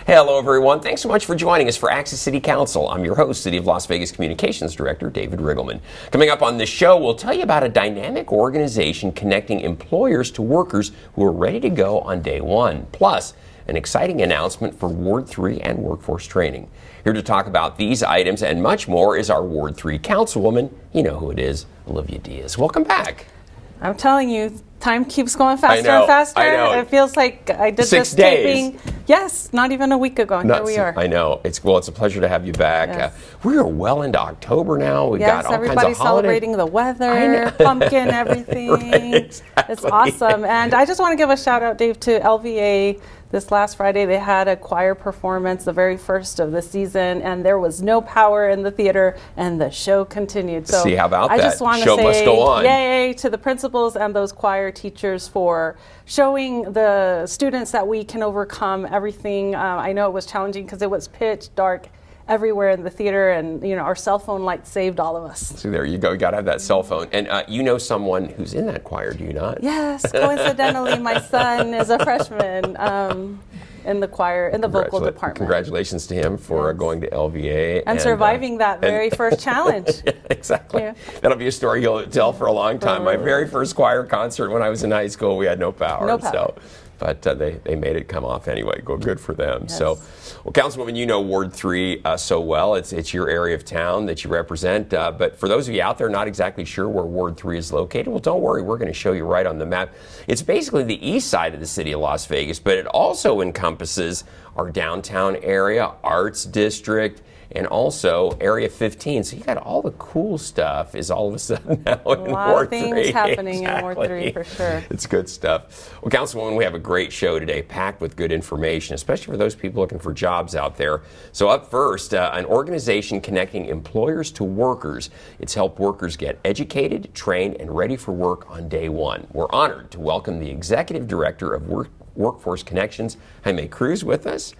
Hello, everyone. Thanks so much for joining us for Access City Council. I'm your host, City of Las Vegas Communications Director, David Riggleman. Coming up on this show, we'll tell you about a dynamic organization connecting employers to workers who are ready to go on day one. Plus, an exciting announcement for Ward 3 and workforce training. Here to talk about these items and much more is our Ward 3 Councilwoman. You know who it is, Olivia Diaz. Welcome back. I'm telling you, time keeps going faster and faster. I know. It feels like I did 6 this days. taping. Yes, not even a week ago, and here we are. I know. It's a pleasure to have you back. Yes. We are well into October now. We've got all kinds of everybody's celebrating the weather, pumpkin, everything. Right, exactly. It's awesome. And I just want to give a shout out, Dave, to LVA. This last Friday, they had a choir performance, the very first of the season, and there was no power in the theater, and the show continued. So see, how about that? I just want to Show must go on. Yay to the principals and those choir teachers for showing the students that we can overcome everything. I know it was challenging because it was pitch dark everywhere in the theater, and our cell phone light saved all of us. See, there you go. You got to have that cell phone. And you know someone who's in that choir, do you not? Yes, coincidentally, my son is a freshman in the choir, in the vocal department. Congratulations to him for going to LVA. And surviving that very first challenge. Yeah, exactly. Yeah. That'll be a story he'll tell for a long time. My very first choir concert when I was in high school, we had no power. No power. So, but they made it come off anyway. Good for them. Yes. So, well, Councilwoman, you know Ward 3 so well. It's your area of town that you represent. But for those of you out there not exactly sure where Ward 3 is located, well, don't worry. We're going to show you right on the map. It's basically the east side of the city of Las Vegas, but it also encompasses our downtown area, Arts District, and also Area 15. So you got all the cool stuff is all of a sudden now in Ward 3. A lot of things happening in Ward 3 for sure. It's good stuff. Well, Councilwoman, we have a great show today, packed with good information, especially for those people looking for jobs out there. So up first, an organization connecting employers to workers. It's helped workers get educated, trained, and ready for work on day one. We're honored to welcome the Executive Director of Workforce Connections, Jaime Cruz, with us.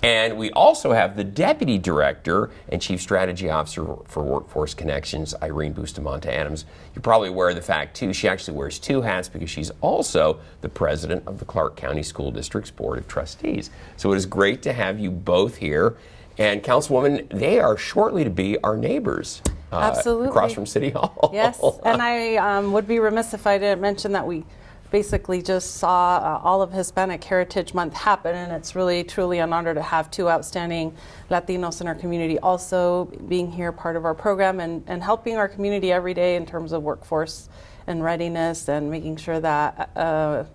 And we also have the Deputy Director and Chief Strategy Officer for Workforce Connections, Irene Bustamante Adams. You're probably aware of the fact, too, she actually wears two hats because she's also the President of the Clark County School District's Board of Trustees. So it is great to have you both here. And Councilwoman, they are shortly to be our neighbors. Absolutely. Across from City Hall. Yes, and I would be remiss if I didn't mention that we basically just saw all of Hispanic Heritage Month happen, and it's really truly an honor to have two outstanding Latinos in our community also being here, part of our program, and helping our community every day in terms of workforce and readiness and making sure that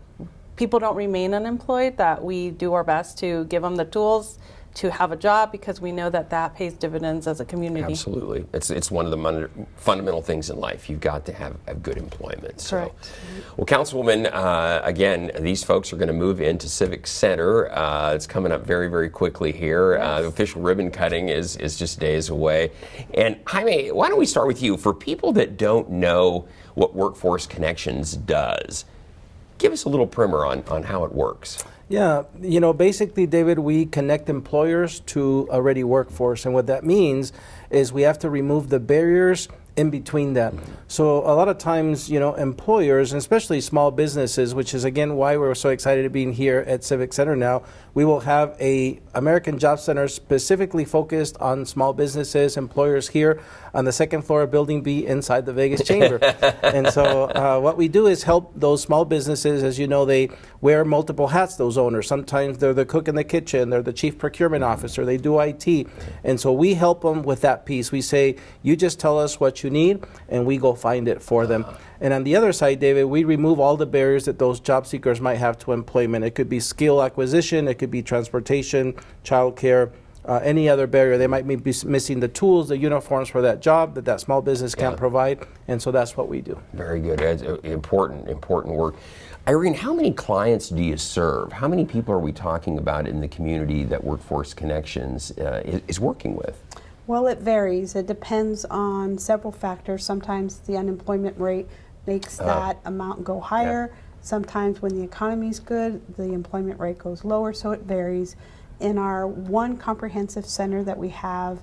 people don't remain unemployed, that we do our best to give them the tools to have a job, because we know that that pays dividends as a community. Absolutely. It's one of the fundamental things in life. You've got to have good employment. So. Correct. Well, Councilwoman, again, these folks are going to move into Civic Center. It's coming up very, very quickly here. Yes. The official ribbon cutting is just days away. And Jaime, why don't we start with you? For people that don't know what Workforce Connections does, give us a little primer on how it works. Yeah, basically, David, we connect employers to a ready workforce, and what that means is we have to remove the barriers in between them. So a lot of times, employers, and especially small businesses, which is again why we're so excited to be here at Civic Center now, we will have a American Job Center specifically focused on small businesses, employers here on the second floor of Building B inside the Vegas Chamber. And so what we do is help those small businesses. As you know, they wear multiple hats, those owners. Sometimes they're the cook in the kitchen, they're the chief procurement officer, they do IT. And so we help them with that piece. We say, you just tell us what you need, and we go find it for them. And on the other side, David, we remove all the barriers that those job seekers might have to employment. It could be skill acquisition, it could be transportation, childcare, any other barrier. They might be missing the tools, the uniforms for that job that small business can't provide. And so that's what we do. Very good. It's important work. Irene, how many clients do you serve? How many people are we talking about in the community that Workforce Connections is working with? Well, it varies. It depends on several factors. Sometimes the unemployment rate makes that amount go higher. Yeah. Sometimes when the economy's good, the employment rate goes lower, so it varies. In our one comprehensive center that we have,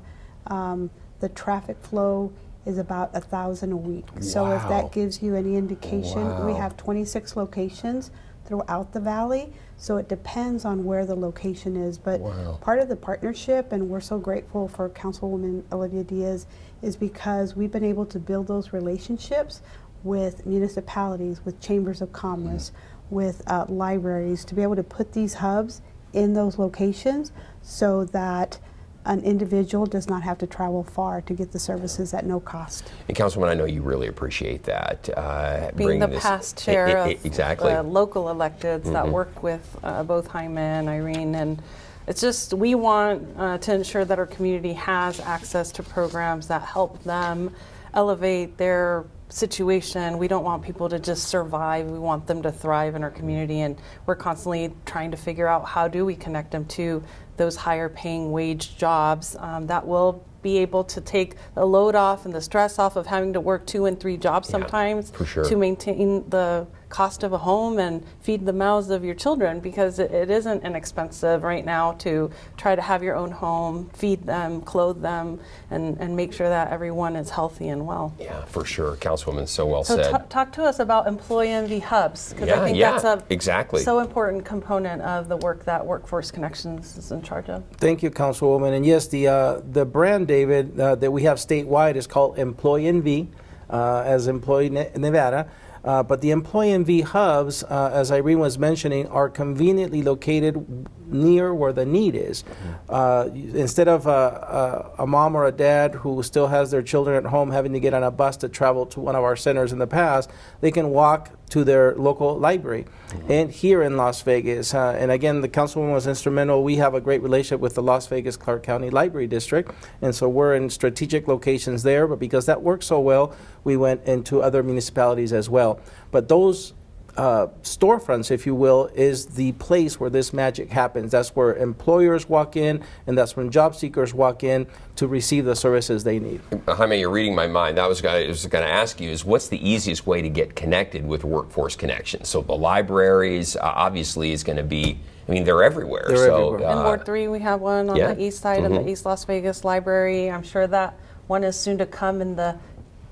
the traffic flow is about 1,000 a week. So if that gives you any indication, we have 26 locations. throughout the valley. So it depends on where the location is. But part of the partnership, and we're so grateful for Councilwoman Olivia Diaz, is because we've been able to build those relationships with municipalities, with chambers of commerce, with libraries, to be able to put these hubs in those locations so that an individual does not have to travel far to get the services at no cost. And Councilwoman, I know you really appreciate that. Being the past chair of exactly. the local electeds that work with both Jaime and Irene, and it's just, we want to ensure that our community has access to programs that help them elevate their situation. We don't want people to just survive. We want them to thrive in our community, and we're constantly trying to figure out how do we connect them to those higher paying wage jobs that will be able to take the load off and the stress off of having to work 2 and 3 jobs sometimes to maintain the cost of a home and feed the mouths of your children, because it isn't inexpensive right now to try to have your own home, feed them, clothe them, and make sure that everyone is healthy and well. Yeah, for sure. Councilwoman, so well said. So talk to us about employee envy hubs, because I think that's a so important component of the work that Workforce Connections is in charge of. Thank you, Councilwoman. And yes, the brand, David, that we have statewide is called Employee Envy, as Employee Nevada. But the Employee Envy hubs, as Irene was mentioning, are conveniently located near where the need is. Instead of a mom or a dad who still has their children at home having to get on a bus to travel to one of our centers in the past, they can walk to their local library. And here in Las Vegas, and again, the Councilwoman was instrumental. We have a great relationship with the Las Vegas Clark County Library District, and so we're in strategic locations there, but because that works so well, we went into other municipalities as well. But those storefronts, if you will, is the place where this magic happens. That's where employers walk in, and that's when job seekers walk in to receive the services they need. Jaime, you're reading my mind. I was going to ask you is what's the easiest way to get connected with Workforce Connections? So the libraries obviously is going to be, I mean, they're everywhere. They're everywhere. In Ward 3, we have one on the east side of the East Las Vegas Library. I'm sure that one is soon to come in the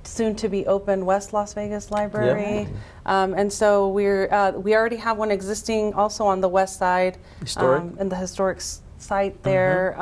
soon-to-be open West Las Vegas Library. And so we already have one existing also on the west side, in the historic site there.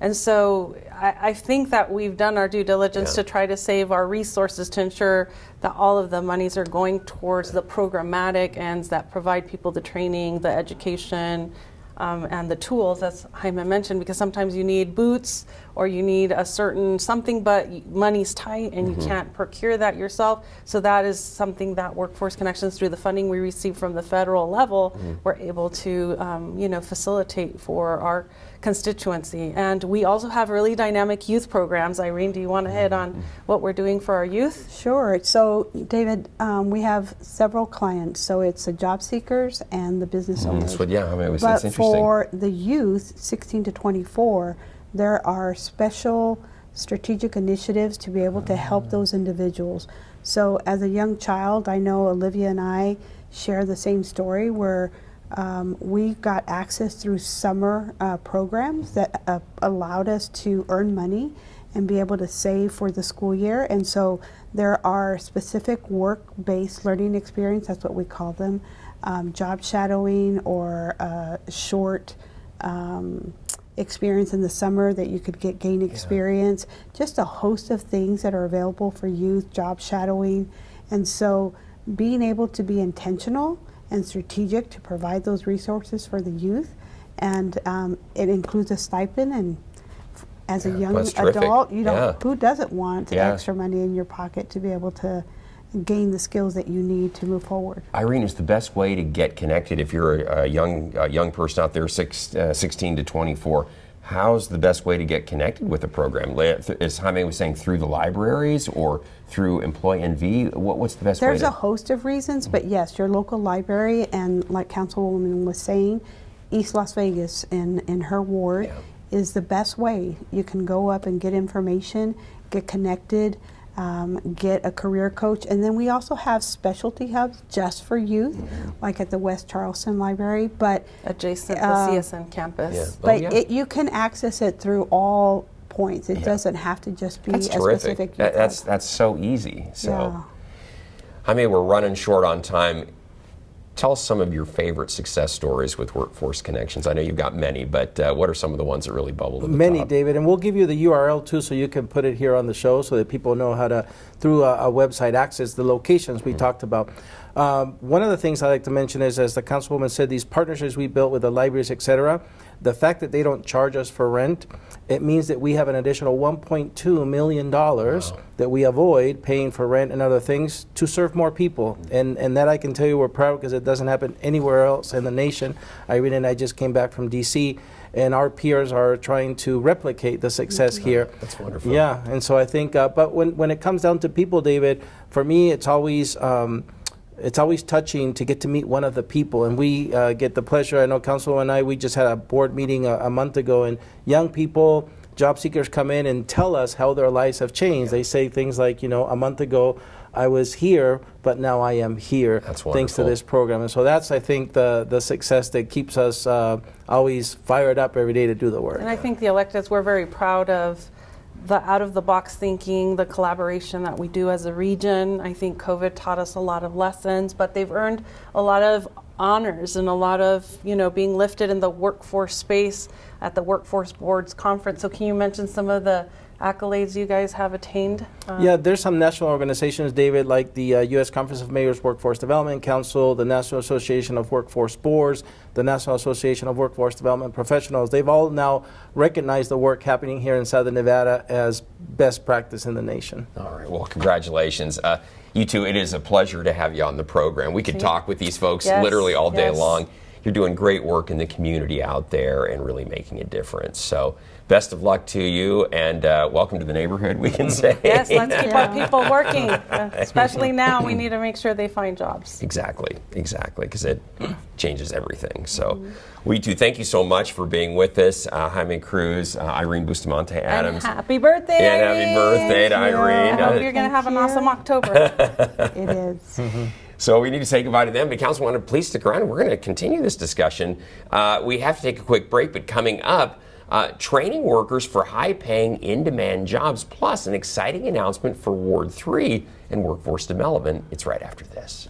And so I think that we've done our due diligence to try to save our resources to ensure that all of the monies are going towards the programmatic ends that provide people the training, the education, and the tools, as Jaime mentioned, because sometimes you need boots or you need a certain something, but money's tight and you can't procure that yourself. So that is something that Workforce Connections, through the funding we receive from the federal level, we're able to facilitate for our constituency. And we also have really dynamic youth programs. Irene, do you want to hit on what we're doing for our youth? Sure. So, David, we have several clients. So it's the job seekers and the business owners. But it's but interesting. For the youth, 16 to 24, there are special strategic initiatives to be able to help those individuals. So as a young child, I know Olivia and I share the same story where we got access through summer programs that allowed us to earn money and be able to save for the school year. And so there are specific work-based learning experience, that's what we call them, job shadowing or short experience in the summer that you could gain experience, just a host of things that are available for youth, job shadowing. And so being able to be intentional and strategic to provide those resources for the youth, and it includes a stipend. And as a young adult, you don't, who doesn't want extra money in your pocket to be able to gain the skills that you need to move forward? Irene, is the best way to get connected if you're a young person out there, 16 to 24? How's the best way to get connected with the program? As Jaime was saying, through the libraries or through Employee NV? What's the best way? There's a host of reasons, but yes, your local library, and like Councilwoman was saying, East Las Vegas in her ward is the best way. You can go up and get information, get connected, get a career coach, and then we also have specialty hubs just for youth, like at the West Charleston Library, but adjacent to the CSN campus. But you can access it through all points. It doesn't have to just be a specific youth hub. That's so easy. So, I mean, we're running short on time. tell us some of your favorite success stories with Workforce Connections. I know you've got many, but what are some of the ones that really bubble to the Many, top? David, and we'll give you the URL too, so you can put it here on the show so that people know how to, through a website, access the locations we talked about. One of the things I like to mention is, as the Councilwoman said, these partnerships we built with the libraries, etc., the fact that they don't charge us for rent, it means that we have an additional $1.2 million that we avoid paying for rent and other things to serve more people. And that I can tell you we're proud, because it doesn't happen anywhere else in the nation. Irene and I just came back from D.C., and our peers are trying to replicate the success here. That's wonderful. Yeah, and so I think, but when it comes down to people, David, for me it's always touching to get to meet one of the people, and we get the pleasure. I know Councilwoman and I, we just had a board meeting a month ago, and young people, job seekers come in and tell us how their lives have changed. They say things like, a month ago I was here, but now I am here, thanks to this program. And so that's, I think, the success that keeps us always fired up every day to do the work. And I think the electeds, we're very proud of the out-of-the-box thinking, the collaboration that we do as a region. I think COVID taught us a lot of lessons, but they've earned a lot of honors and a lot of, being lifted in the workforce space at the Workforce Boards Conference. So can you mention some of the accolades you guys have attained? Yeah, there's some national organizations, David, like the U.S. Conference of Mayors Workforce Development Council, the National Association of Workforce Boards, the National Association of Workforce Development Professionals. They've all now recognized the work happening here in Southern Nevada as best practice in the nation. All right, well, congratulations. You two, it is a pleasure to have you on the program. We could talk with these folks literally all day long. You're doing great work in the community out there and really making a difference. So best of luck to you, and welcome to the neighborhood, we can say. Yes, let's keep our people working. Especially now, we need to make sure they find jobs. Exactly, because it changes everything. So we too thank you so much for being with us. Jaime Cruz, Irene Bustamante Adams. And happy birthday, and Irene. Happy birthday to Irene. I hope you're going to have an awesome October. It is. So we need to say goodbye to them, but Councilwoman, please stick around. We're going to continue this discussion. We have to take a quick break, but coming up, training workers for high-paying, in-demand jobs, plus an exciting announcement for Ward 3 and workforce development. It's right after this.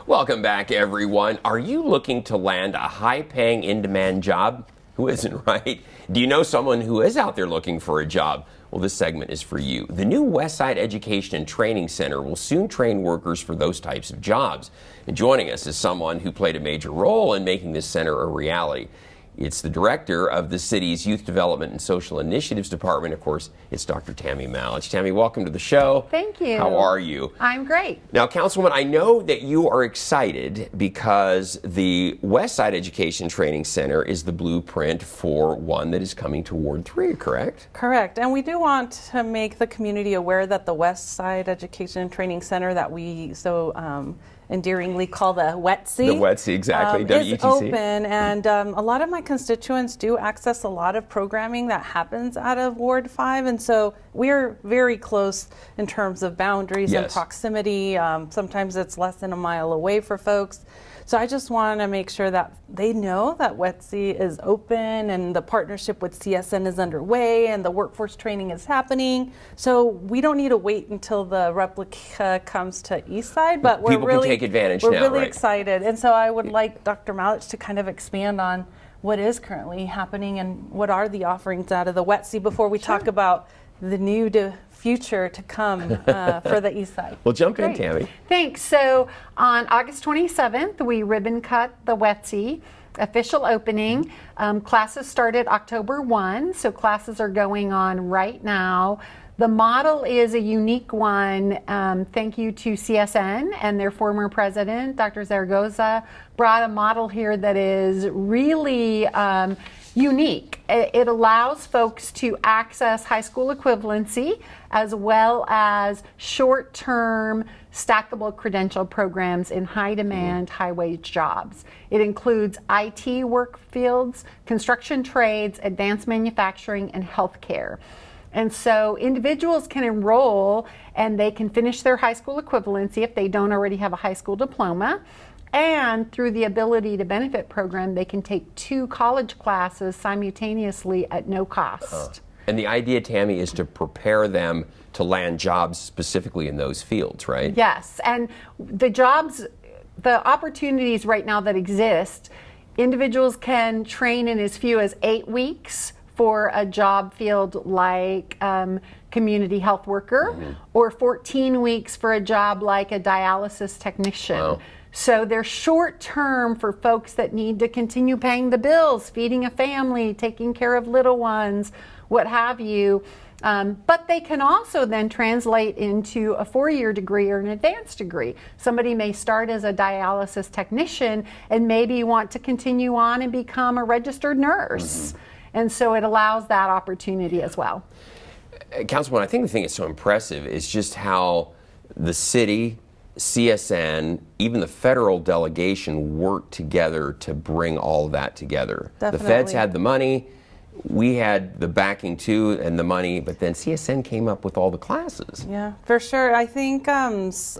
Welcome back, everyone. Are you looking to land a high-paying, in-demand job? Who isn't, right? Do you know someone who is out there looking for a job? Well, this segment is for you. The new Westside Education and Training Center will soon train workers for those types of jobs. And joining us is someone who played a major role in making this center a reality. It's the director of the city's Youth Development and Social Initiatives Department. Of course, it's Dr. Tammy Malich. Tammy, welcome to the show. Thank you. How are you? I'm great. Now, Councilwoman, I know that you are excited because the Westside Education Training Center is the blueprint for one that is coming to Ward 3, correct? Correct. And we do want to make the community aware that the Westside Education and Training Center that we endearingly call the WETC. The WETC, exactly. Is open, and a lot of my constituents do access a lot of programming that happens out of Ward 5, and so we're very close in terms of boundaries and proximity. Sometimes it's less than a mile away for folks. So I just want to make sure that they know that WETC is open and the partnership with CSN is underway and the workforce training is happening. So we don't need to wait until the replica comes to Eastside, but we're People really, can take advantage we're now, really right? excited. And so I would like Dr. Malich to kind of expand on what is currently happening and what are the offerings out of the WETC before we talk about the new future to come for the East Side. Well, jump in, Great. Tammy. Thanks. So on August 27th, we ribbon cut the WETC. Official opening. Classes started October 1, so classes are going on right now. The model is a unique one. Thank you to CSN and their former president, Dr. Zaragoza, brought a model here that is really unique. It allows folks to access high school equivalency as well as short-term stackable credential programs in high-demand, high-wage jobs. It includes IT work fields, construction trades, advanced manufacturing, and healthcare. And so individuals can enroll and they can finish their high school equivalency if they don't already have a high school diploma. And through the Ability to Benefit program, they can take 2 college classes simultaneously at no cost. And the idea, Tammy, is to prepare them to land jobs specifically in those fields, right? Yes, and the jobs, the opportunities right now that exist, individuals can train in as few as 8 weeks for a job field like community health worker, or 14 weeks for a job like a dialysis technician. Wow. So they're short term for folks that need to continue paying the bills, feeding a family, taking care of little ones, what have you. But they can also then translate into a 4-year degree or an advanced degree. Somebody may start as a dialysis technician and maybe want to continue on and become a registered nurse. And so it allows that opportunity as well. Councilwoman, I think the thing that's so impressive is just how the city, CSN, even the federal delegation worked together to bring all of that together. Definitely. The feds had the money, we had the backing too and the money, but then CSN came up with all the classes. Yeah, for sure. I think,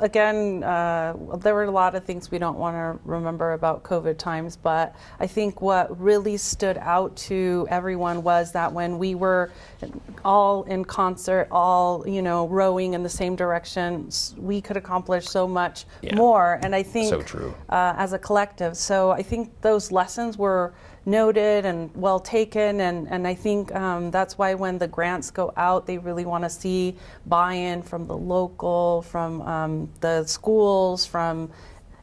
again, there were a lot of things we don't want to remember about COVID times, but I think what really stood out to everyone was that when we were all in concert, all, rowing in the same direction, we could accomplish so much more. And I think, so true. As a collective. So I think those lessons were noted and well taken, and I think that's why when the grants go out, they really want to see buy-in from the local, from the schools, from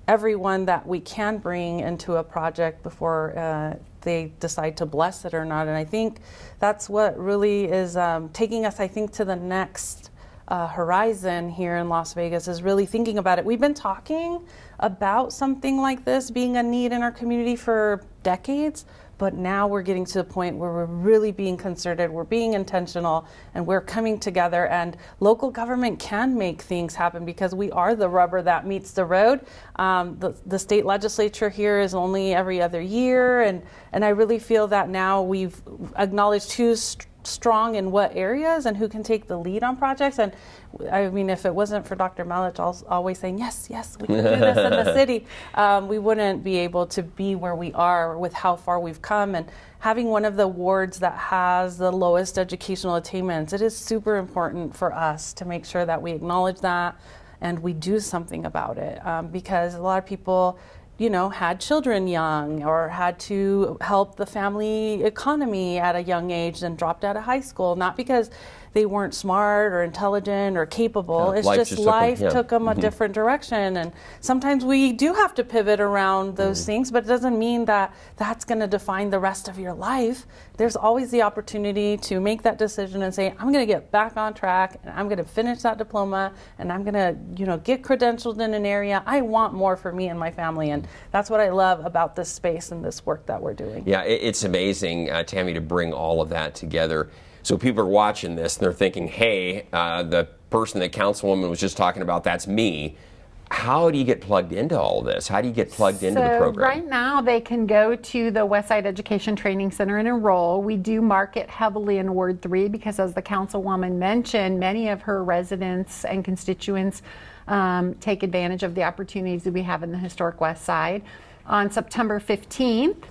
everyone that we can bring into a project before they decide to bless it or not. And I think that's what really is taking us, I think, to the next horizon here in Las Vegas, is really thinking about it. We've been talking about something like this being a need in our community for decades, but now we're getting to the point where we're really being concerted, we're being intentional, and we're coming together, and local government can make things happen because we are the rubber that meets the road. The state legislature here is only every other year, and I really feel that now we've acknowledged who's strong in what areas and who can take the lead on projects. And I mean, if it wasn't for Dr. Melich always saying, yes, we can do this in the city, we wouldn't be able to be where we are with how far we've come. And having one of the wards that has the lowest educational attainments, it is super important for us to make sure that we acknowledge that and we do something about it, because a lot of people had children young or had to help the family economy at a young age and dropped out of high school, not because they weren't smart or intelligent or capable. It's just life took them a different direction. And sometimes we do have to pivot around those things, but it doesn't mean that that's going to define the rest of your life. There's always the opportunity to make that decision and say, I'm going to get back on track and I'm going to finish that diploma and I'm going to, get credentialed in an area. I want more for me and my family. And that's what I love about this space and this work that we're doing. Yeah, it's amazing, Tammy, to bring all of that together. So people are watching this and they're thinking, hey, the person that Councilwoman was just talking about, that's me. How do you get plugged into all of this? How do you get plugged into the program? Right now they can go to the Westside Education Training Center and enroll. We do market heavily in Ward 3 because, as the Councilwoman mentioned, many of her residents and constituents take advantage of the opportunities that we have in the historic West Side. On September 15th,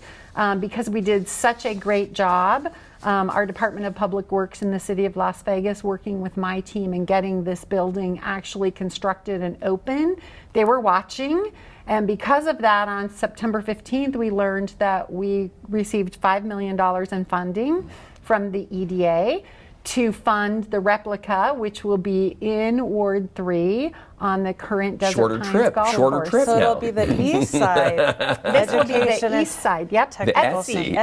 because we did such a great job, our Department of Public Works in the City of Las Vegas, working with my team and getting this building actually constructed and open, they were watching. And because of that, on September 15th, we learned that we received $5 million in funding from the EDA to fund the replica, which will be in Ward 3 on the current Desert Pines Golf Course. So it'll be the east side. This will be the east side, yep. ETSI.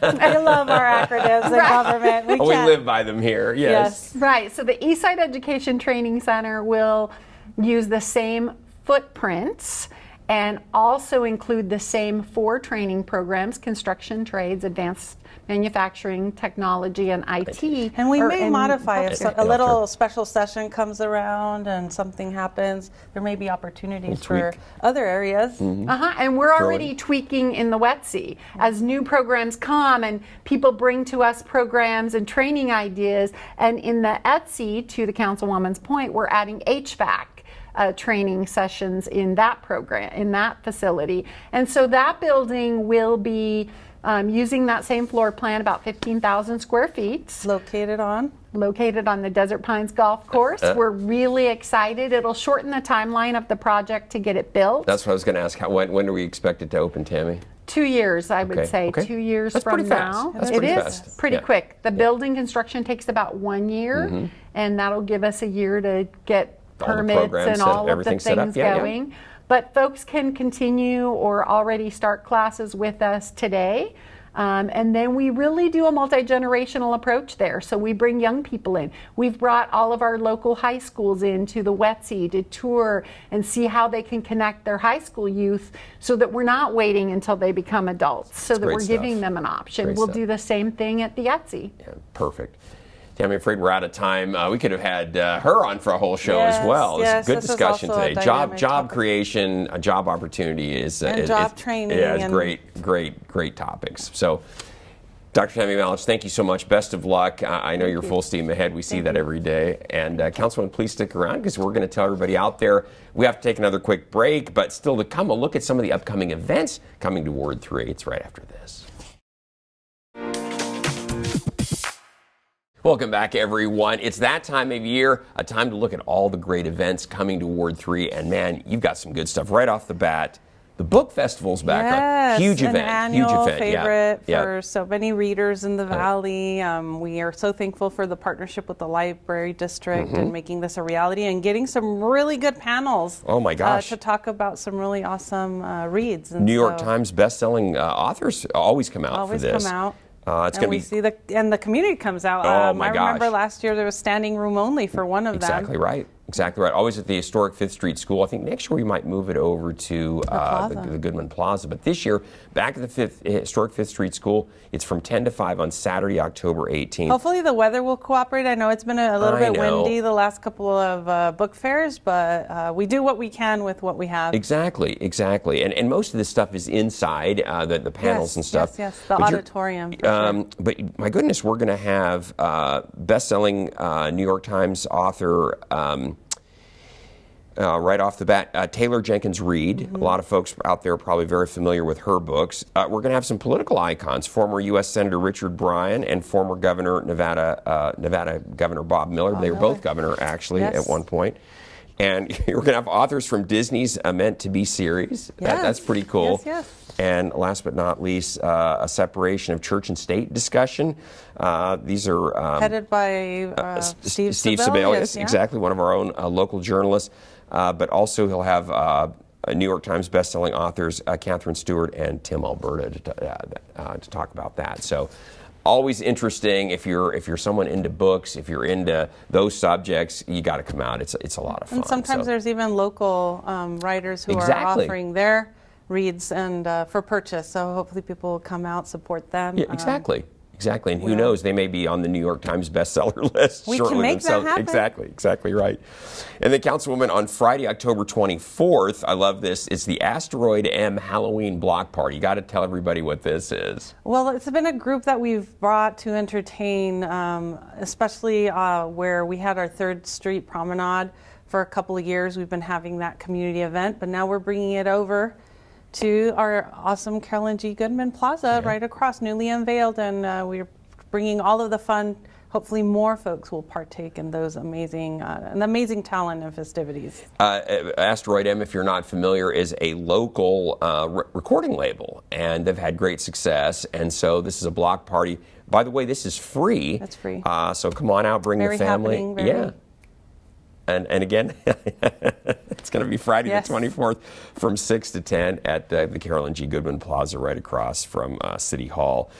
I love our acronyms in government. We live by them here, yes. Right, so the East Side Education Training Center will use the same footprints and also include the same 4 training programs: construction, trades, advanced manufacturing, technology, and IT. And we may modify if a little special session comes around and something happens. There may be opportunities for other areas. And we're already tweaking in the WETC. As new programs come and people bring to us programs and training ideas, and in the ETSI, to the Councilwoman's point, we're adding HVAC. training sessions in that program, in that facility. And so that building will be using that same floor plan, about 15,000 square feet. Located on the Desert Pines Golf Course. We're really excited. It'll shorten the timeline of the project to get it built. That's what I was going to ask. When do we expect it to open, Tammy? 2 years, I would say. Okay. 2 years That's from pretty fast. now. That's It pretty is fast. pretty Yeah. quick. The building construction takes about 1 year, and that'll give us a year to get All the permits programs and set- all of the everything set up. things Yeah, yeah. going. But folks can continue or already start classes with us today. And then we really do a multi-generational approach there. So we bring young people in. We've brought all of our local high schools into the WETC to tour and see how they can connect their high school youth so that we're not waiting until they become adults, so that great we're stuff. giving them an option. Great We'll stuff. do the same thing at the ETSI. Yeah, perfect. I'm afraid we're out of time. We could have had her on for a whole show as well. Yes, It's a good this is discussion also a today. dynamic Job topic. creation, a job opportunity is And job training Yeah, it's and- great topics. So, Dr. Tammy Malich, thank you so much. Best of luck. I know you're full steam ahead. We see that every day. And Councilwoman, please stick around because we're going to tell everybody out there we have to take another quick break. But still to come, a look at some of the upcoming events coming to Ward 3. It's right after this. Welcome back, everyone. It's that time of year, a time to look at all the great events coming to Ward 3. And man, you've got some good stuff right off the bat. The book festival's back. Yes, Huge an event. annual Huge event. favorite Yeah. for so many readers in the Valley. We are so thankful for the partnership with the Library District and making this a reality and getting some really good panels. Oh my gosh. To talk about some really awesome reads. And New York so Times best-selling authors always come out always for this. come out. It's And going we to be see the community comes out. Oh, my I remember gosh. last year there was standing room only for one of exactly them. right. Exactly right. Always at the historic 5th Street School. I think next year we might move it over to the Goodman Plaza. But this year, back at the historic 5th Street School, it's from 10 to 5 on Saturday, October 18th. Hopefully the weather will cooperate. I know it's been a little I bit know. windy the last couple of book fairs, but we do what we can with what we have. Exactly. And most of this stuff is inside, the panels and stuff. Yes, the But you're- auditorium. for sure. But my goodness, we're going to have best-selling New York Times author right off the bat, Taylor Jenkins Reid. A lot of folks out there are probably very familiar with her books. We're going to have some political icons, former U.S. Senator Richard Bryan and former Nevada Governor Bob Miller. They were both governor, actually, Yes. at one point. And we're going to have authors from Disney's Meant to Be series. That's pretty cool. Yes. And last but not least, a separation of church and state discussion. These are Headed by Steve Sebelius, yeah. exactly, one of our own local journalists. But also he'll have New York Times bestselling authors Catherine Stewart and Tim Alberta to talk about that. So always interesting. If you're someone into books, if you're into those subjects, you got to come out. It's a lot of fun. And sometimes there's even local writers who are offering their reads and for purchase. So hopefully people will come out, support them. Yeah, exactly. And who knows? They may be on the New York Times bestseller list We shortly can make themselves. that happen. Exactly right. And then, Councilwoman, on Friday, October 24th, I love this. It's the Asteroid M Halloween Block Party. You got to tell everybody what this is. Well, it's been a group that we've brought to entertain, especially where we had our 3rd Street Promenade for a couple of years. We've been having that community event, but now we're bringing it over to our awesome Carolyn G. Goodman Plaza right across, newly unveiled, and we're bringing all of the fun. Hopefully more folks will partake in those amazing talent and festivities. Asteroid M, if you're not familiar, is a local recording label, and they've had great success, and so this is a block party. By the way, this is free. That's free. So come on out, bring Very the family. happening, Yeah. And again, it's going to be Friday the 24th from 6 to 10 at the Carolyn G. Goodman Plaza right across from City Hall.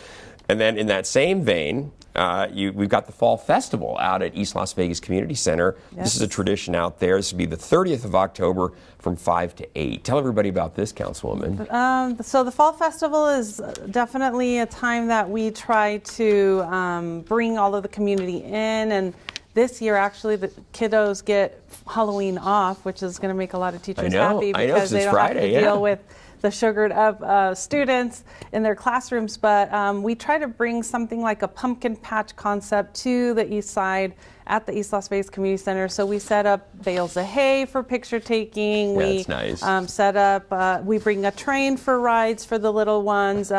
And then in that same vein, we've got the Fall Festival out at East Las Vegas Community Center. Yes. This is a tradition out there. This will be the 30th of October from 5 to 8. Tell everybody about this, Councilwoman. So the Fall Festival is definitely a time that we try to bring all of the community in, and this year, actually, the kiddos get Halloween off, which is going to make a lot of teachers happy because they don't have to deal with the sugared up students in their classrooms, but we try to bring something like a pumpkin patch concept to the east side at the East Las Vegas Community Center. So we set up bales of hay for picture taking. That's nice. Set up, we bring a train for rides for the little ones.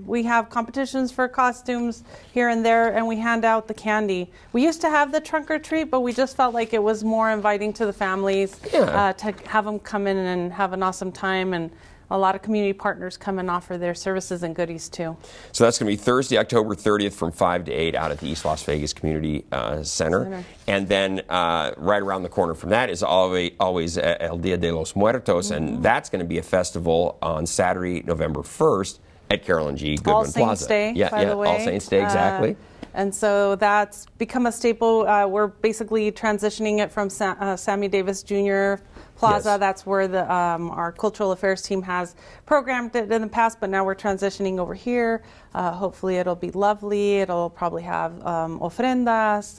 We have competitions for costumes here and there, and we hand out the candy. We used to have the trunk or treat, but we just felt like it was more inviting to the families to have them come in and have an awesome time. And a lot of community partners come and offer their services and goodies too. So that's going to be Thursday, October 30th from 5 to 8 out at the East Las Vegas Community Center. And then right around the corner from that is always El Dia de los Muertos, and that's going to be a festival on Saturday, November 1st at Carolyn G. Goodman All Plaza. Saints Day, by the way. All Saints Day, exactly. And so that's become a staple. We're basically transitioning it from Sammy Davis Jr. Plaza. Yes. That's where our cultural affairs team has programmed it in the past, but now we're transitioning over here. Hopefully it'll be lovely. It'll probably have ofrendas.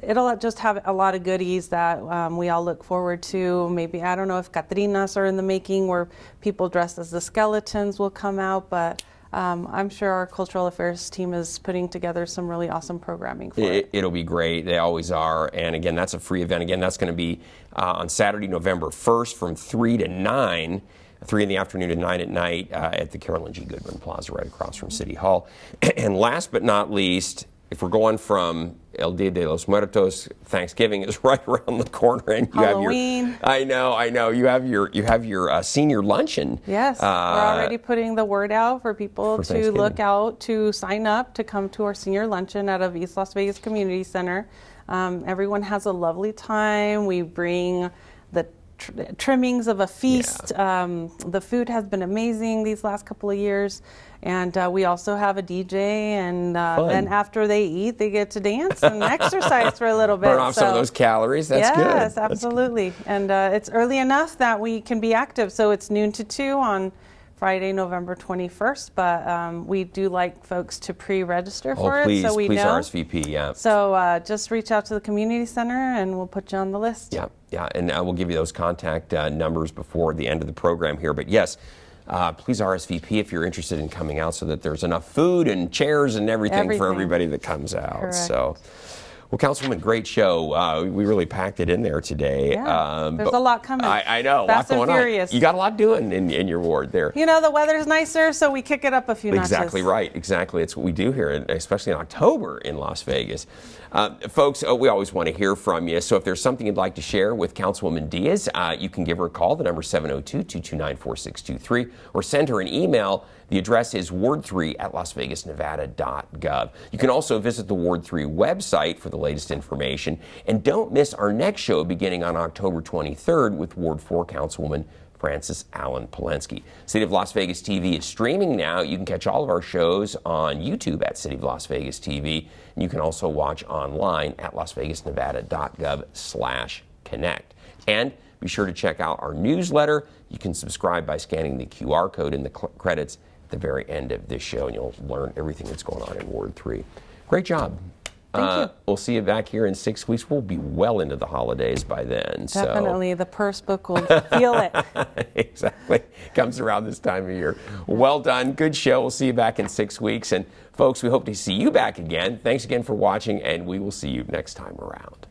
It'll just have a lot of goodies that we all look forward to. Maybe, I don't know if Catrinas are in the making, where people dressed as the skeletons will come out, but I'm sure our cultural affairs team is putting together some really awesome programming for it. It'll be great. They always are. And again, that's a free event. Again, that's going to be on Saturday, November 1st from 3 to 9, 3 in the afternoon to 9 at night at the Carolyn G. Goodman Plaza right across from City Hall. And last but not least, if we're going from El Dia de los Muertos, Thanksgiving is right around the corner, and you Halloween. have your. I know. You have your senior luncheon. Yes, we're already putting the word out for people to look out to sign up to come to our senior luncheon out of East Las Vegas Community Center. Everyone has a lovely time. We bring the trimmings of a feast. Yeah. The food has been amazing these last couple of years. And we also have a DJ, and then after they eat, they get to dance and exercise for a little bit. Burn off some of those calories. That's good. Yes, absolutely. And it's early enough that we can be active. So it's noon to 2 on Friday, November 21st. But we do like folks to pre-register for please, it, so we please know. RSVP. Yeah. So just reach out to the community center, and we'll put you on the list. Yeah, and we'll give you those contact numbers before the end of the program here. But yes. Please RSVP if you're interested in coming out, so that there's enough food and chairs and everything for everybody that comes out. Correct. So, well, Councilwoman, great show. We really packed it in there today. Yeah, there's a lot coming. I know, Fast a lot and going furious. on. You got a lot doing in your ward there. You know, the weather's nicer, so we kick it up a few notches. Exactly right. Exactly. It's what we do here, especially in October in Las Vegas. Folks, we always want to hear from you. So if there's something you'd like to share with Councilwoman Diaz, you can give her a call. The number is 702-229-4623, or send her an email. The address is ward3@lasvegasnevada.gov. You can also visit the Ward 3 website for the latest information. And don't miss our next show beginning on October 23rd with Ward 4 Councilwoman Francis Allen Polensky. City of Las Vegas TV is streaming now. You can catch all of our shows on YouTube at City of Las Vegas TV. And you can also watch online at lasvegasnevada.gov/connect. And be sure to check out our newsletter. You can subscribe by scanning the QR code in the credits at the very end of this show, and you'll learn everything that's going on in Ward 3. Great job. Thank you. We'll see you back here in 6 weeks. We'll be well into the holidays by then. Definitely. The purse book will feel it. Exactly. Comes around this time of year. Well done. Good show. We'll see you back in 6 weeks. And folks, we hope to see you back again. Thanks again for watching, and we will see you next time around.